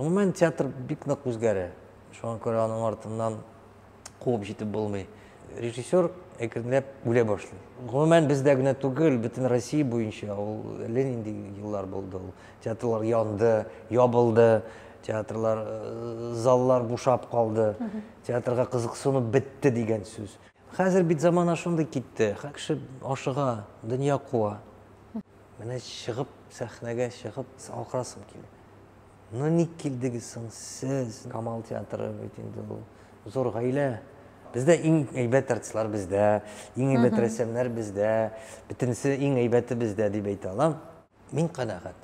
Мен театр бик нык үзгәрә. Шуңа күрә аның артыннан куып җитеп булмый. Режиссер әкренләп үлә башлый. Гомумән бездә генә түгел, бөтен Россия буенча ул әллә нинди еллар булды. Ул театрлар янды, ябылды, театрлар, заллар бушап калды. Театрга кызыксыну бетте дигән сүз. Хәзер бит замана шундый китте. Һәр кеше ашыга, дөнья куа. Менә чыгып, сәхнәгә чыгып, акырасым килә. Ну ник килдегез соң сез? Камал театры бит инде ул зур гаилә. Бездә иң әйбәт артистлар бездә, иң әйбәт рәссамнар бездә, бөтенесе иң әйбәте бездә дип әйтә алам. Мин канәгать.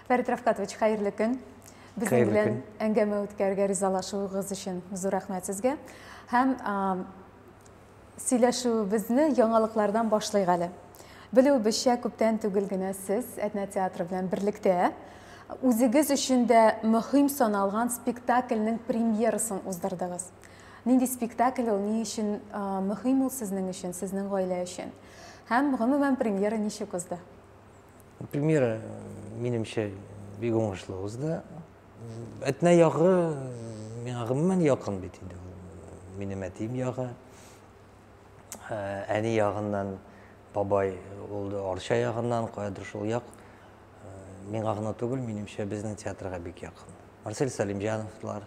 Фәрит Рафкатович, хәерле көн. Безнең белән әңгәмә үткәрергә ризалашуыгыз өчен зур рәхмәт сезгә. Һәм сөйләшүебезне яңалыклардан башлыйк әле. Белүебезчә, күптән түгел генә сез Әтнә театры белән берлектә үзегез өчен дә мөһим саналган спектакльнең премьерасын уздырдыгыз. Нинди спектакль ул, ни өчен мөһим ул сезнең өчен, сезнең гаилә өчен? Һәм гомумән премьера ничек узды? Премьера, минемчә, бик уңышлы узды. Әтнә ягы миңа гомумән якын бит инде. Минем әтием ягы. Әни ягыннан бабай булды, Арча ягыннан, каядыр шул як. Миңа гына түгел, минемчә, безнең театрга бик якын. Марсель Салимҗановлар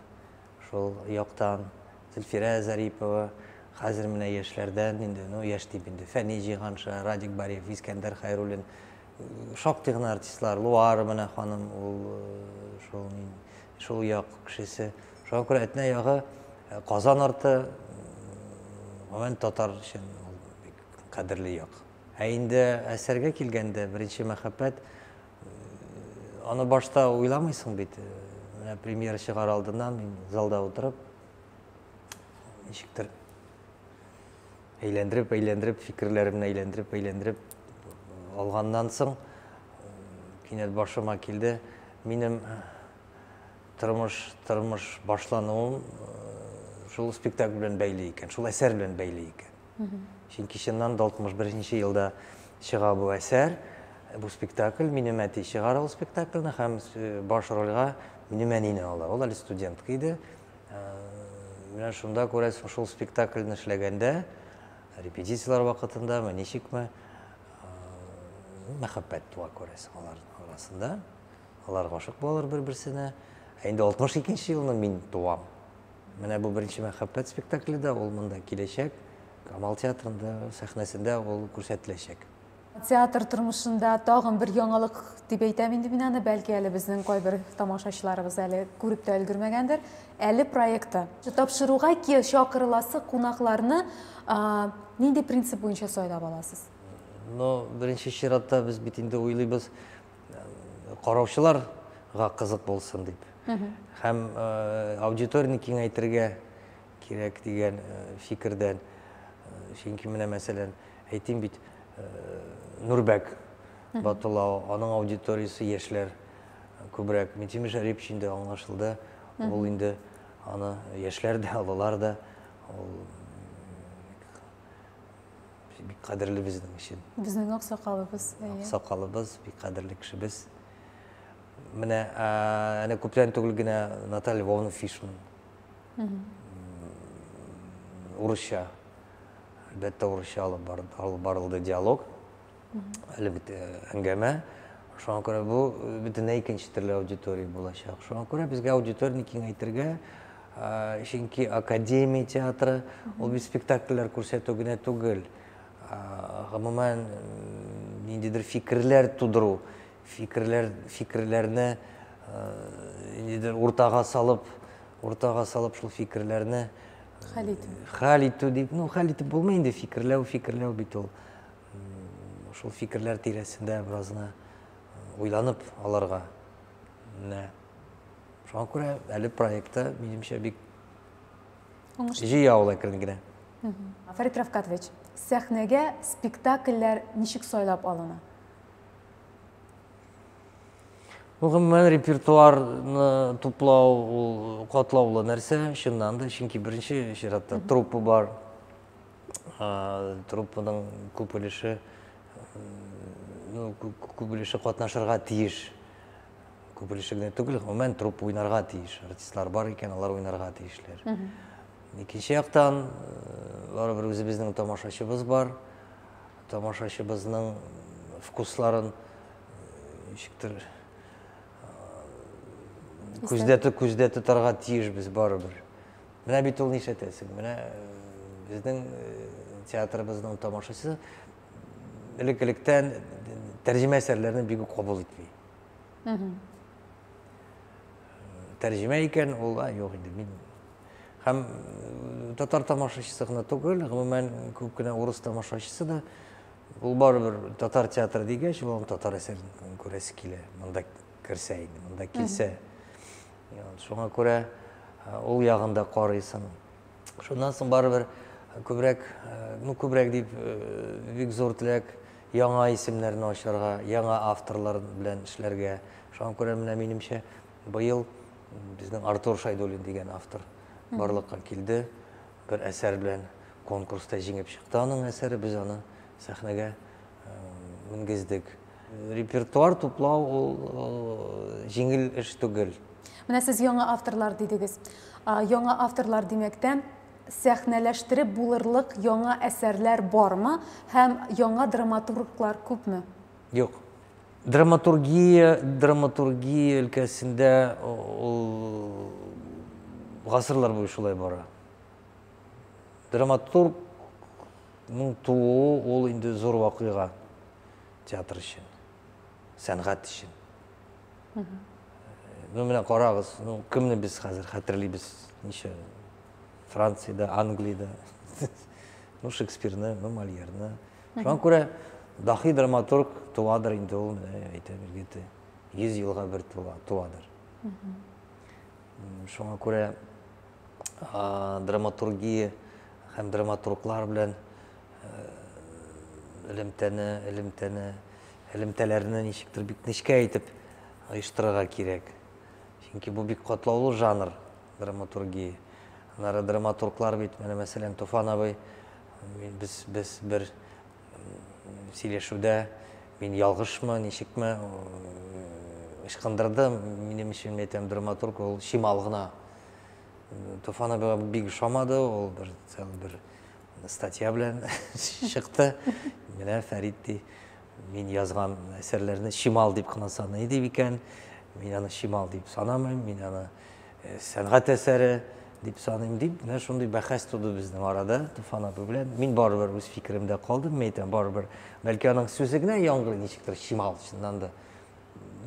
шул яктан, Зөлфирә Зарипова, хәзер менә яшьләрдән инде, яшь дип инде, Фәни Җиһанша, Радик Бариев, Искәндәр Хәйруллин, шактый гына артистлар, Луар менә ханым, ул шул як кешесе. Шуңа күрә Әтнә ягы, Казан арты, гомумән татар өчен бик кадерле як. Инде әсәргә килгәндә, беренче мәхәббәт, аны башта уйламыйсың бит. Менә премьера чыгар алдыннан мин залда утырып, ничектер әйләндереп, фикерләремне әйләндереп алганнан соң кинәт башыма килде. Минем тормыш башлануым шул спектакль белән бәйле икән, шул әсәр белән бәйле икән. Чөнки чыннан да 61-нче елда чыга бу әсәр, бу спектакль, минем әти чыгара ул спектакльне һәм баш рольгә минем әнине ала. Ул әле студентка иде. Менә шунда күрәсең, шул спектакльне эшләгәндә, репетициялар вакытында, ничекме мәхәббәт туа күрәсең алар арасында. Алар гашык булалар бер-берсенә. Инде 62-нче елны мин туам. Менә бу беренче мәхәббәт спектакле дә ул монда киләчәк. Камал театрында, сәхнәсендә ул күрсәтеләчәк. Театр тормышында тагын бер яңалык дип әйтәм инде мин аны, бәлки әле безнең кайбер тамашачыларыбыз әле күреп тә өлгермәгәндер. Әле проекты. Тапшыруга чакырыласы кунакларны нинди принцип буенча сайлап аласыз? Беренче чиратта без бит инде уйлыйбыз, караучыларга кызык булсын дип. Һәм аудиторияны киңәйтергә кирәк дигән фикердән. Чөнки менә мәсәлән, әйтим бит, Нурбәк Батулла, аның аудиториясе яшьләр күбрәк. Минтимер Шәрипович инде аңлашылды. Ул инде аны яшьләр дә, алалар да бик кадерле безнең өчен. Безнең аксакалыбыз. Аксакалыбыз, бик кадерле кешебез. Менә әнә күптән түгел генә Наталья Львовна Фишман. Урысча, әлбәттә урысча алып барылды диалог. Әле бит әңгәмә. Шуңа күрә бу бөтенләй икенче төрле аудитория булачак. Шуңа күрә безгә аудиторияны киңәйтергә, чөнки академия театры ул бит спектакльләр күрсәтү генә түгел. Гомумән ниндидер фикерләр тудыру, фикерләрне ниндидер уртага салып шул фикерләрне хәл итү дип, хәл итеп булмый инде, фикерләү бит ул. Шул фикерләр тирәсендә беразны уйланып аларга. Шуңа күрә әле проектта минемчә бик җыя ул әкрен генә. Фәрит Рафкатович, сәхнәгә спектакльләр ничек сайлап алына? Мен репертуарны туплау, ул катлаулы нәрсә, чыннан да, чөнки беренче чиратта труппа бар. Труппаның күп өлеше катнашырга тиеш. Күп өлеше генә түгел, гомумән труппа уйнарга тиеш. Артистлар бар икән, алар уйнарга тиешләр. Икенче яктан, барыбер үзебезнең тамашачыбыз бар. Тамашачыбызның вкусларын ничектер күздә тотарга тиешбез барыбер. Менә бит ул нишләтәсең? Менә безнең театрыбызның тамашачысы элек-электән тәрҗемә әсәрләрне бик үк кабул итми. Тәрҗемә икән, ул юк инде. Мин һәм татар тамашачысы гына түгел, гомумән күп кенә урыс тамашачысы да ул барыбер татар театры дигәч, ул татар әсәрен күрәсе килә. Монда керсә инде, монда килсә. Шуңа күрә ул ягында карыйсың. Шуннан соң барыбер күбрәк дип бик зур теләк яңа исемнәрне ачарга, яңа авторлар белән эшләргә. Шуңа күрә менә минемчә быел безнең Артур Шайдуллин дигән автор барлыкка килде. Бер әсәр белән конкурста җиңеп чыкты аның әсәре, без аны сәхнәгә менгездек. Репертуар туплау ул җиңел эш түгел. Менә сез яңа авторлар дидегез. Яңа авторлар димәктән сәхнәләштереп булырлык яңа әсәрләр бармы һәм яңа драматурглар күпме? Юк. Драматургия өлкәсендә гасырлар буе шулай бара. Драматургның тууы ул инде зур вакыйга театр өчен, сәнгать өчен. Менә карагыз, кемне без хәзер хәтерлибез, ничә Франциядә, Англиядә, Шекспирны, Мольерны. Шуңа күрә дахи драматург туадыр инде ул, әйтәм бит, 100 елга бер туадыр. Шуңа күрә драматургия һәм драматурглар белән элемтәләрне ничектер бик нечкә итеп оештырырга кирәк. Чөнки бу бик катлаулы жанр драматургия. Аннары драматурглар бит, мәсәлән, Туфан абый, без бер сөйләшүдә мин ялгышмы, ничекме ышкындырдым, минем өчен әйтәм, драматург ул шимал гына. Туфан абый бик шамады, ул бер статья белән чыкты. Менә Фәрит ди, мин язган әсәрләрне шимал дип кына саный дип икән. Мин аны шимал дип санамыйм, мин аны сәнгать әсәре дип саныйм дип, менә шундый бәхәс туды безнең арада Туфан абый белән. Мин барыбер үз фикеремдә калдым, әйтәм, барыбер бәлки аның сүзе генә яңгыр ничектер шимал чыннан да.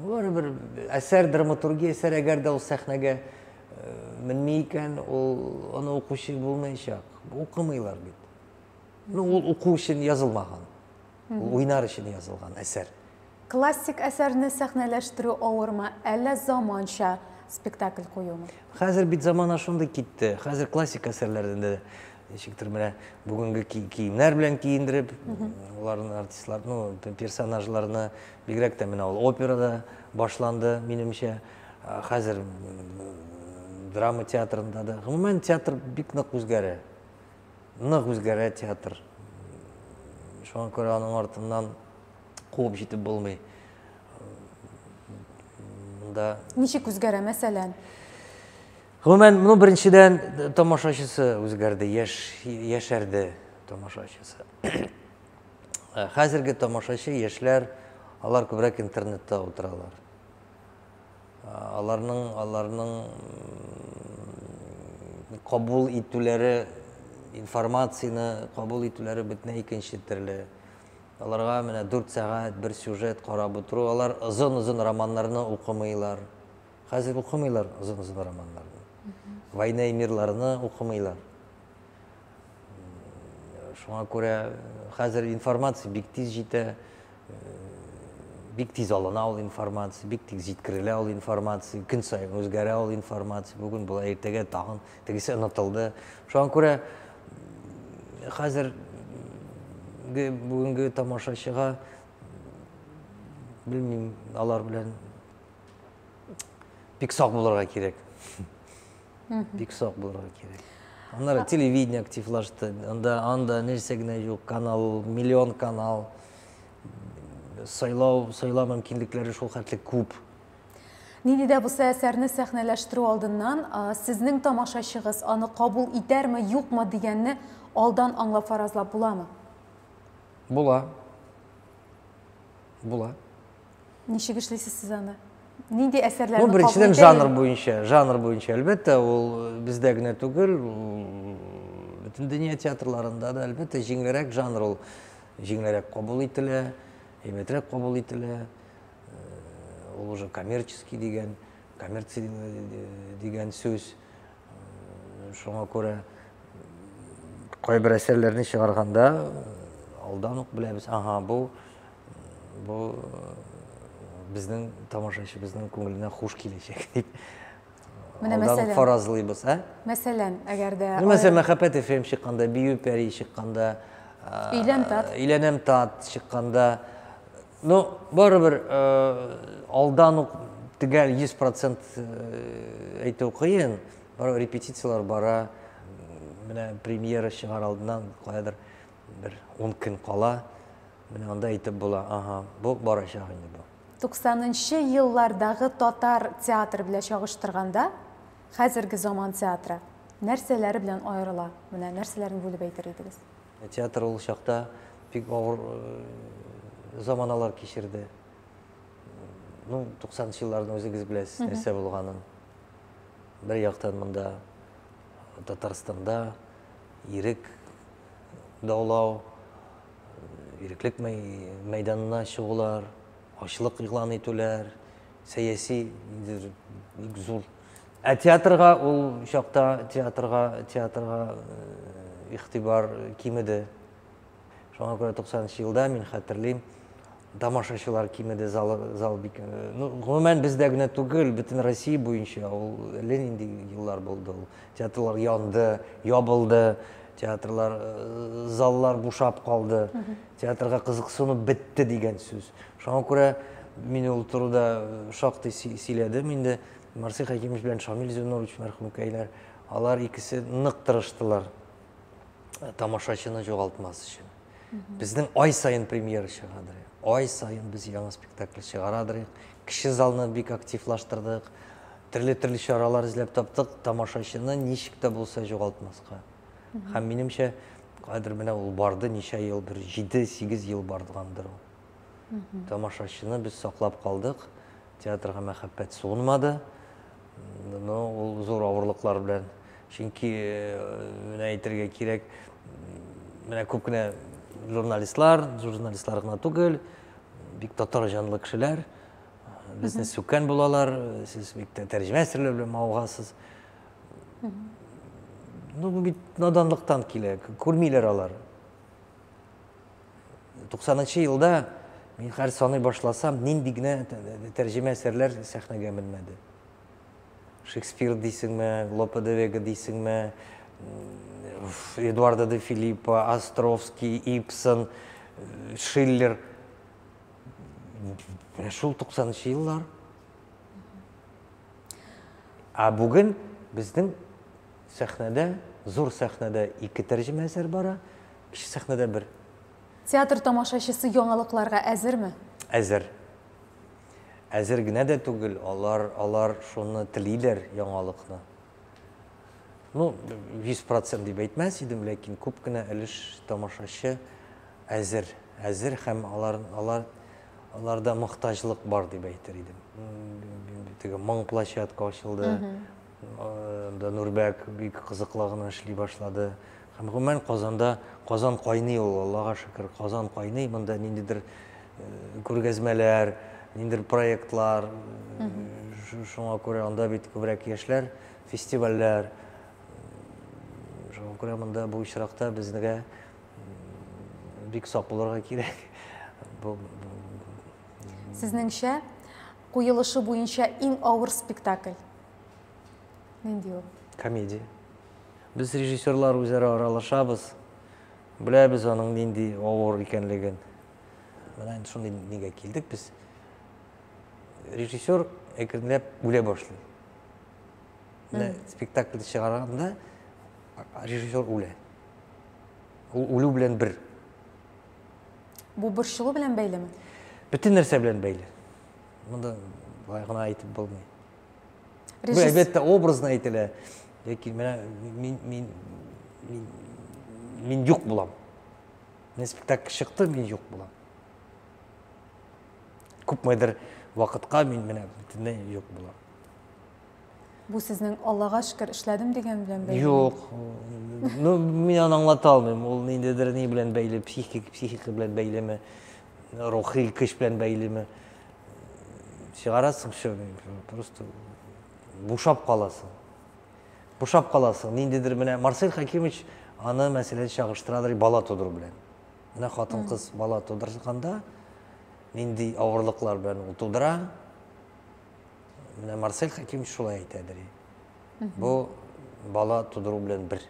Барыбер әсәр драматургия әсәр әгәр дә ул сәхнәгә менми икән, ул аны укучы булмаячак. Укымыйлар бит. Ул уку өчен язылмаган. Ул уйнар өчен язылган әсәр. Классик әсәрне сәхнәләштерү авырмы, әллә заманча спектакль куюмы? Хәзер бит замана шундый китте. Хәзер классик әсәрләрдән дә ничектер менә бүгенге киемнәр белән киендереп, уларның артистлар, персонажларны бигрәк тә менә ул операда башланды, минемчә. Хәзер драма театрында да. Гомумән театр бик нык үзгәрә. Нык үзгәрә театр. Шуңа күрә аның артыннан куып җитеп булмый. Монда Ничек үзгәрә, мәсәлән? Гомумән, беренчедән тамашачысы үзгәрде, яшәрде тамашачысы. Хәзерге тамашачы яшьләр, алар күбрәк интернетта утыралар. Аларның кабул итүләре, информацияны кабул итүләре бөтенләй икенче төрле. Аларга менә 4 сәгать бер сюжет карап утыру, алар озын романнарны укымыйлар. Хәзер укымыйлар озын романнарны. Война и мирларны укымыйлар. Шуңа күрә хәзер информация бик тиз җитә, бик тиз алына ул информация, бик тиз җиткерелә ул информация, көн саен үзгәрә ул информация. Бүген була, иртәгә тагын тегесе онытылды. Шуңа күрә хәзер бүгенге тамашачыга, белмим, алар белән бик сак булырга кирәк. Бик сак булырга кирәк. Аннары телевидение активлашты. Анда нәрсә генә юк, канал, миллион канал. Сайлау мөмкинлекләре шул хәтле күп. Нинди дә булса әсәрне сәхнәләштерү алдыннан сезнең тамашачыгыз аны кабул итәрме, юкмы дигәнне алдан аңлап фаразлап буламы? Була. Ничек эшлисез сез аны? Нинди әсәрләрне Ну, кабул беренчедән итә? жанр буенча, әлбәттә, ул бездә генә түгел, бөтен дөнья театрларында да әлбәттә җиңелрәк жанр ул. Җиңелрәк кабул ителә, әйбәтрәк кабул ителә. Ул уже коммерческий дигән, коммерция дигән сүз. Шуңа күрә кайбер әсәрләрне чыгарганда алдан ук беләбез, ага, бу безнең тамашачыбызның күңеленә хуш киләчәк дип. Менә Алдан мәсәлән. фаразлыйбыз, Мәсәлән, әгәр дә Мәсәлән, Мәхәббәт ФМ чыкканда, Бию пәри чыкканда, Иләнәм тат чыкканда, ну, барыбер алдан ук төгәл 100% әйтү кыен. Бар репетициялар бара. Менә премьера чыгар алдыннан каядыр бер 10 көн кала. Менә анда әйтеп була, ага, бу барачак инде бу. 90-нчы еллардагы татар театры белән чагыштырганда, хәзерге заман театры нәрсәләре белән аерыла? Менә нәрсәләрне бүлеп әйтер идегез? Театр ул чакта бик авыр заманалар кичерде. Ну, 90-нчы елларның үзегез беләсез, нәрсә булганын. Бер яктан монда Татарстанда ирек даулау, иреклек мәйданына чыгулар, ачлык игълан итүләр, сәяси бик зур. Театрга ул чакта театрга игътибар кимеде. Шуңа күрә 90-нчы елда мин хәтерлим, тамашачылар кимеде, зал бик. Ну, гомумән бездә генә түгел, бөтен Россия буенча ул әллә нинди еллар булды. Театрлар янды, ябылды, театрлар, заллар бушап калды. Театрга кызыксыну бетте дигән сүз. Шуңа күрә мин ул турыда шактый сөйләдем инде. Марсель Хәкимов белән Шамил Зюнович мәрхүмкәйләр, алар икесе нык тырыштылар тамашачыны югалтмас өчен. Безнең ай сайын премьера чыгадыр. Ай сайын без яңа спектакль чыгарадыр. Кеше залны бик активлаштырдык. Төрле чаралар эзләп таптык, тамашачыны ничек тә булса югалтмаска. Һәм минемчә, кадер менә ул барды ничә ел, бер 7-8 ел бардыгандыр ул. Тамашачыны без саклап калдык. Театрга мәхәббәт суынмады. Ну, ул зур авырлыклар белән. Чөнки менә әйтергә кирәк, менә күп кенә журналистлар гына түгел, бик татар җанлы кешеләр, безне сүккән булалар, сез бик тәрҗемә әсәрләр белән мавыгасыз. Ну, бу бит наданлыктан килә, күрмиләр алар. 90-нчы елда мин һәр саный башласам, нинди генә тәрҗемә әсәрләр сәхнәгә менмәде. Шекспир дисеңме, Лопе де Вега дисеңме, Эдуардо де Филиппо, Островский, Ибсен, Шиллер. Шул 90-нчы еллар. Бүген безнең сәхнәдә, зур сәхнәдә 2 тәрҗемә әсәр бара, кичә сәхнәдә 1. Театр тамашачысы яңалыкларга әзерме? Әзер. Әзер генә дә түгел, алар шуны телиләр, яңалыкны. Ну, 100% дип әйтмәс идем, ләкин күп кенә өлеш тамашачы әзер һәм аларда мохтаҗлык бар дип әйтер идем. Теге моң площадка ачылды. Да Нурбәк бик кызыклы эшли башлады. Һәм гомумән Казан кайный ул, Аллага шөкер, Казан кайный. Монда ниндидер күргәзмәләр, ниндидер проектлар, шуңа күрә анда бит күбрәк яшьләр, фестивальләр. Шуңа күрә монда бу очракта безгә бик сак булырга кирәк. Сезнеңчә, куелышы буенча иң авыр спектакль нинди ул? Комедия. Без режиссерлар үзара аралашабыз, беләбез аның нинди авыр икәнлеген. Менә шундый нигә килдек без. режиссер әкренләп үлә башлый. Спектакльді шығарғанда режиссер үлә. Ул үлү белән бер. Бу борчылу белән бәйлеме? Бөтен нәрсә белән бәйле. Монда былай гына әйтеп булмый. Бу әлбәттә образны әйтелә. Ләкин мин юк булам. Мен спектакль чыкты, мин юк булам. Күпмедер вакытка мин менә бөтенләй юк булам. Бу сезнең Аллага шөкер эшләдем дигән белән бәйле. Юк. Ну, мин аны аңлата алмыйм. Ул ниндидер ни белән бәйле, психика белән бәйлеме, рухи көч белән бәйлеме. Чыгарасың, просто бушап каласың. Бушап каласың. Ниндидер менә Марсель Хакимович аны мәсәлән чагыштырадыр бала тудыру белән. Менә хатын-кыз бала тудырганда нинди авырлыклар белән ул тудыра. Менә Марсель Хакимович шулай әйтәдер. Бу бала тудыру белән бер.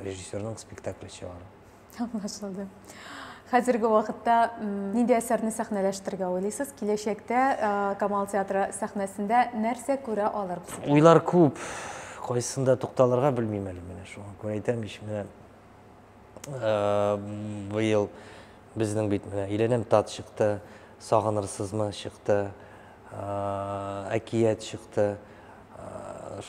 Режиссерның спектакль чыгару. Аңлашылды. Хәзерге вакытта нинди әсәрне сәхнәләштерергә уйлыйсыз? Киләчәктә Камал театры сәхнәсендә нәрсә күрә алырбыз? Уйлар күп. Кайсында тукталырга белмим әле менә шуңа күрә әйтәм ич менә быел безнең бит менә Иләнәм тат чыкты, Сагынырсызмы чыкты, Әкият чыкты.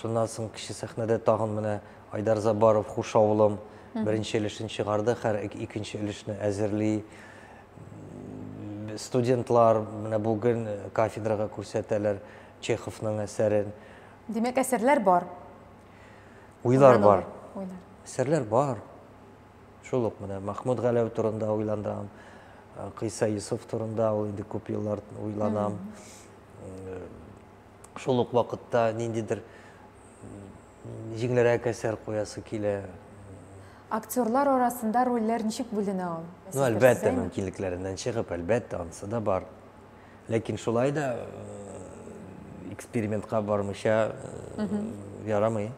Шуннан соң кече сәхнәдә тагын менә Айдар Забаров Хуш авылым беренче өлешен чыгарды, һәр икенче өлешне әзерли. Студентлар менә бүген кафедрага күрсәтәләр Чеховның әсәрен. Димәк, әсәрләр бар. Уйлар бар. Әсәрләр бар. Шул ук менә Махмуд Галәү турында уйландым, Кыйса Юсуф турында инде күп еллар уйланам. Шул ук вакытта ниндидер җиңелрәк әсәр куясы килә. Актерлар арасында рольләр ничек бүленә ул? Ну, әлбәттә, мөмкинлекләреннән чыгып, әлбәттә, анысы да бар. Ләкин шулай да экспериментка бармыйча ярамый.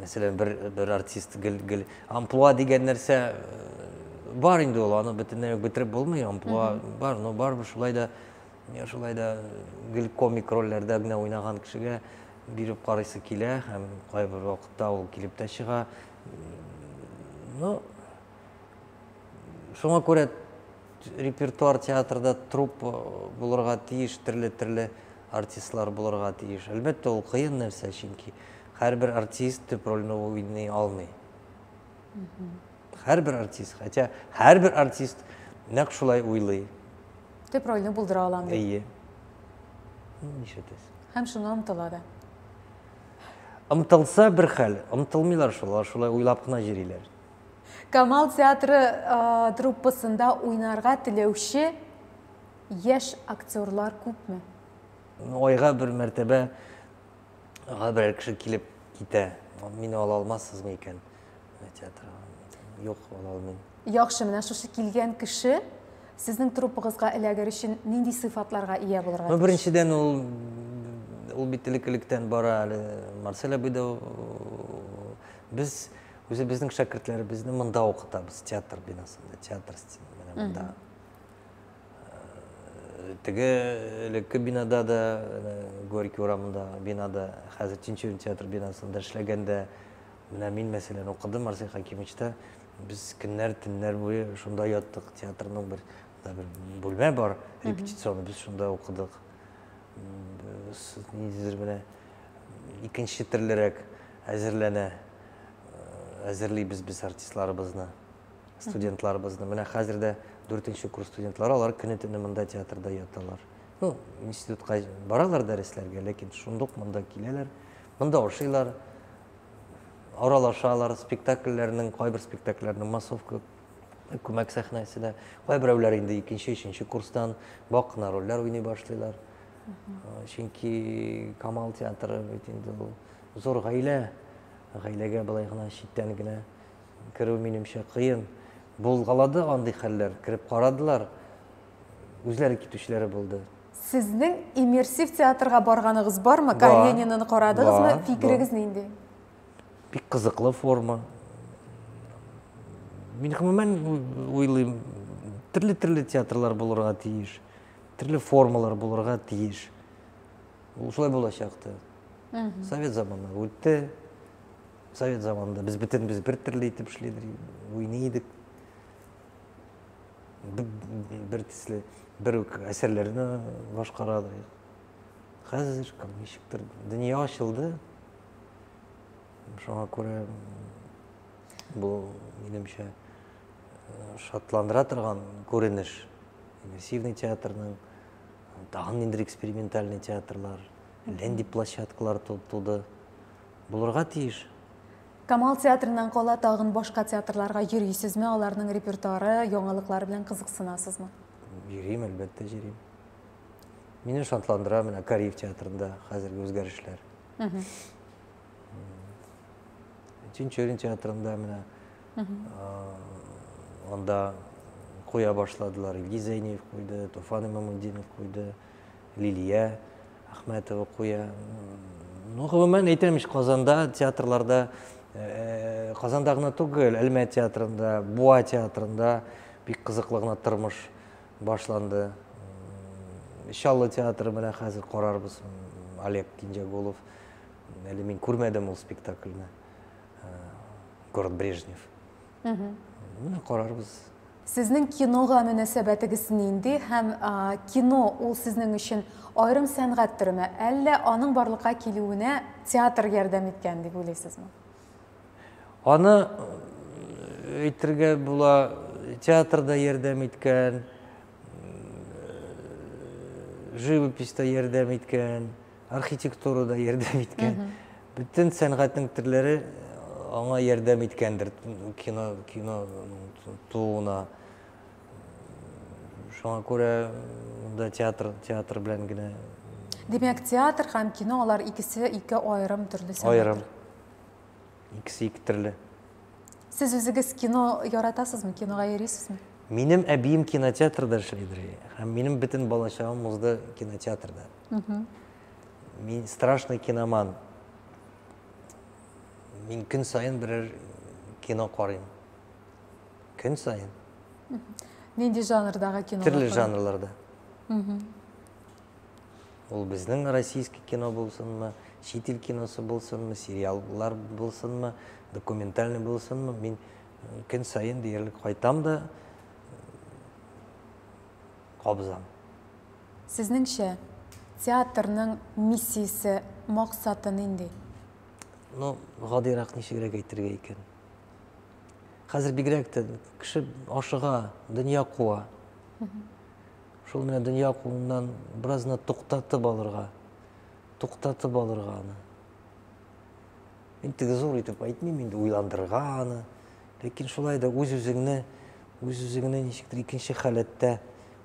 Мәсәлән, бер артист амплуа дигән нәрсә бар инде ул, аны бөтенләй бетереп булмый, амплуа бар, но барбыр шулай да гел комик рольләрдә генә уйнаган кешегә биреп карыйсы килә, һәм кайбер вакытта ул килеп тә чыга. Ну, шуңа күрә репертуар театрда труппа булырга тиеш, төрле артистлар булырга тиеш. Әлбәттә, ул кыен нәрсә, чөнки һәрбер артист төп рольне уйный алмый. Һәрбер артист, хотя һәрбер артист нәкъ шулай уйлый. Төп рольне булдыра алам дип. Әйе. Нишәтәс? Һәм шуны омтыла да. Омтылса бер хәл, омтылмыйлар шулай уйлап кына йөриләр. Камал театры труппасында уйнарга теләүче яшь актерлар күпме? Айга бер мәртәбә бер кеше килеп китә. Мине ала алмассызмы икән театрга? Юк, ала алмыйм. Яхшы, менә шушы килгән кеше сезнең труппагызга эләгер өчен нинди сыйфатларга ия булырга? Ну, беренчедән ул бит элеклектән бара әле. Марсель абый да без үзебезнең шәкертләребезне монда укытабыз, театр бинасында, театр менә монда. Теге элекке бинада да, Горький урамында бинада, хәзер Тинчурин театр бинасында эшләгәндә, менә мин мәсәлән укыдым Марсель Хакимовичта. Без көннәр, төннәр буе шунда яттык. Театрның бер бүлмә бар, репетиционный, без шунда укыдык. Ниндидер менә икенче төрлерәк әзерлибез без артистларыбызны, студентларыбызны. Менә хәзер дә 4нче курс студентлары, алар көне-төне монда театрда яталар. Ну, институтка баралар дәресләргә, ләкин шундук монда киләләр, монда ошыйлар, аралашалар, спектакльләрнең, кайбер спектакльләрнең массовка күмәк сәхнәсендә, кайберәүләр инде 2нче курстан бак кына рольләр уйный башлыйлар. Чөнки Камал театры бит инде зур гаилә, гаиләгә былай гына читтән генә керү минемчә кыен. Булгалады андый хәлләр, кирип карадылар, үзләре китүчеләре булды. Сезнең иммерсив театрга барганыгыз бармы? Карьянины карадыгызмы? Фикерегез нинди? Бик кызыклы форма. Мин гомумән уйлыйм, төрле театрлар булырга тиеш. түрлі формалар булырга тиеш. Ул шулай булачакты. Совет заманы үтте. Совет заманында біз бітінбіз бір түрлі етіп ішледік, ойнайдық. Бір тісілі, бір әсерлеріні башқарадық. Қазір нешіктір дүние ашылды. Шоңа көре бұл менімше шатландыра тұрған көрініш. Иммерсивный театрның, тағын ендір экспериментальный театрлар, ленди площадкалар туды. Бұларға тиеш. Камал театрынан қола тағын башқа театрларға жүрейсізме, оларның репертуары, яңалыклары белән кызыксынасызмы? Жүрейм, әлбәттә жүрейм. Мені шатландыра менә Кариев театрында хәзерге үзгәрешләр. Чөнчөрин театрында менә анда куя башладылар. Ильгиз Зәйнев куйды, Туфан Имамуддинов куйды, Лилия Ахметова куя. Ну, гомумән әйтәмеш, Казанда театрларда, Казанда гына түгел, Әлмәт театрында, Буа театрында бик кызыклы гына тормыш башланды. Шаллы театры менә хәзер карарбыз. Олег Кинжагулов. Әле мин күрмәдем ул спектакльне. Город Брежнев. Менә карарбыз. Сезнең кинога мөнәсәбәтегез нинди һәм кино ул сезнең өчен айрым сәнгать төреме, әллә аның барлыкка килүенә театр ярдәм иткән дип уйлыйсызмы? Аны әйтергә була, театрда ярдәм иткән, живописта ярдәм иткән, архитектурада ярдәм иткән. Бүтән сәнгатьнең төрләре аңа ярдәм иткәндер. Кино туына. Шуңа күрә монда театр белән генә. Димәк, театр һәм кино алар икесе ике айрым төрле сәнгать. Айрым. Икесе ике төрле. Сез үзегез кино яратасызмы? Кинога йөрисезме? Минем әбием кинотеатрда эшләйдер. Һәм минем бөтен балачагым узды кинотеатрда. Мин страшный киноман. Мин көн сайын берәр кино карыйм. Көн сайын. Нинди жанрдагы кино? Төрле жанрларда. Ул безнең российский кино булсынмы, чит ил киносы булсынмы, сериаллар булсынмы, документальный булсынмы, мин көн сайын диярлек кайтам да кабызам. Сезнеңчә, театрның миссиясе, максаты нинди? Ну, гадыйрак ничегрәк әйтергә икән. Хәзер бигрәк тә кеше ашыга, дөнья куа. Шул менә дөнья куыннан беразны туктатып алырга аны. Мин теге зур итеп әйтмим, инде уйландырырга аны. Ләкин шулай да үз-үзеңне ничектер икенче халәттә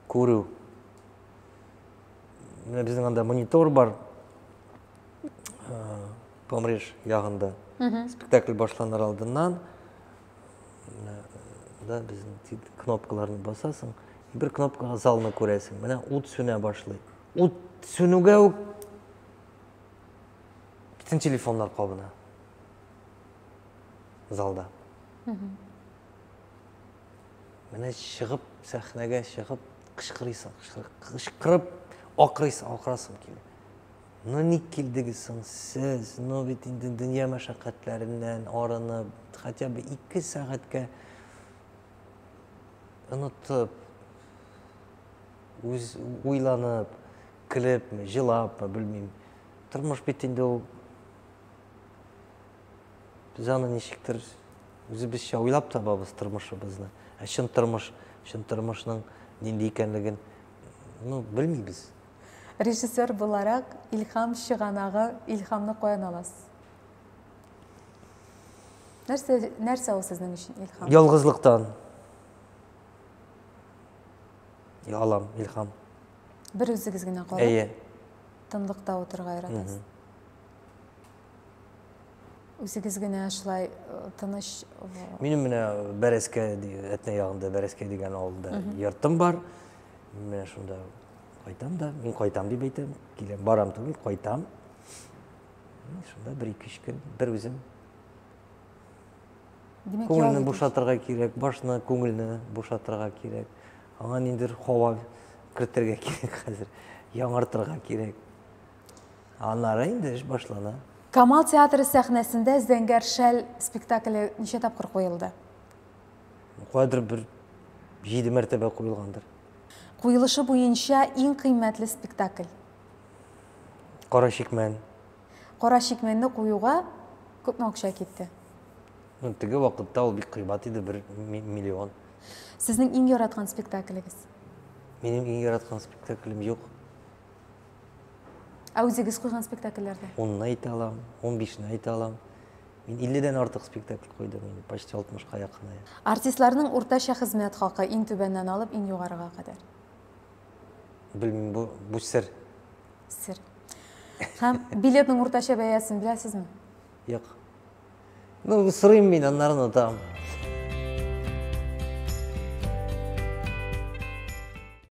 күрү. Менә безнең анда монитор бар. Помреш ягында. Спектакль башланыр алдыннан да безнең кнопкаларны басасың. Бер кнопкага залны күрәсең. Менә ут сүнә башлый. Ут сүнүгә үк бүтән телефоннар кабына. Залда. Менә чыгып, сәхнәгә чыгып, кычкырып, акырасың килә. Ну, ник килдегез соң сез? Ну, бит инде дөнья мәшәкатьләреннән арынып, хотя бы 2 сәгатькә онытып, уйланып, көлепме, җылапмы, белмим. Тормыш бит инде ул. Без аны ничектер үзебезчә уйлап табабыз тормышыбызны. Чын тормышның нинди икәнлеген, ну, белмибез. Режиссер буларак илһам чыганагы, илһамны каян аласыз? Нәрсә ул сезнең өчен илһам? Ялгызлыктан. Алам илһам. Бер үзегез генә калып, Әйе. тынлыкта утырга яратасыз. Үзегез генә шулай тыныч. Минем менә Бәрәскә, Әтнә ягында Бәрәскә дигән авылда йортым бар. Менә шунда кайтам да, мин кайтам дип әйтәм, киләм, барам түгел, кайтам. Шунда 1-2 көн бер үзем. Күңелне бушатырга кирәк, башны, күңелне бушатырга кирәк. Аңа ниндер һава өзгөртөргө керек азыр. Яңартырга керек. Аннары инде эш башлана. Камал театры сәхнәсендә Зәңгәр шәл спектакле ничә тапкыр куелды? Кадр бер 7 мәртәбә куелгандыр. Куелышы буенча иң кыйммәтле спектакль. Кара шикмән. Кара шикмәнне куюга күпме акча китте? Теге вакытта ул бик кыйбат иде, 1 миллион. Сезнең иң яраткан спектаклегез? Минем иң яраткан спектаклем юк. Ә үзегез куйган спектакльләрдә? 10-ны әйтә алам, 15-ны әйтә алам. Мин 50-дән артык спектакль куйдым, инде почти 60-ка якын. Артистларның уртача хезмәт хакы иң түбәннән алып иң югарыга кадәр. Белмим, бу сер. Сер. Һәм билетның уртача бәясен беләсезме? Юк. Ну, сырыйм мин, аннарын отам.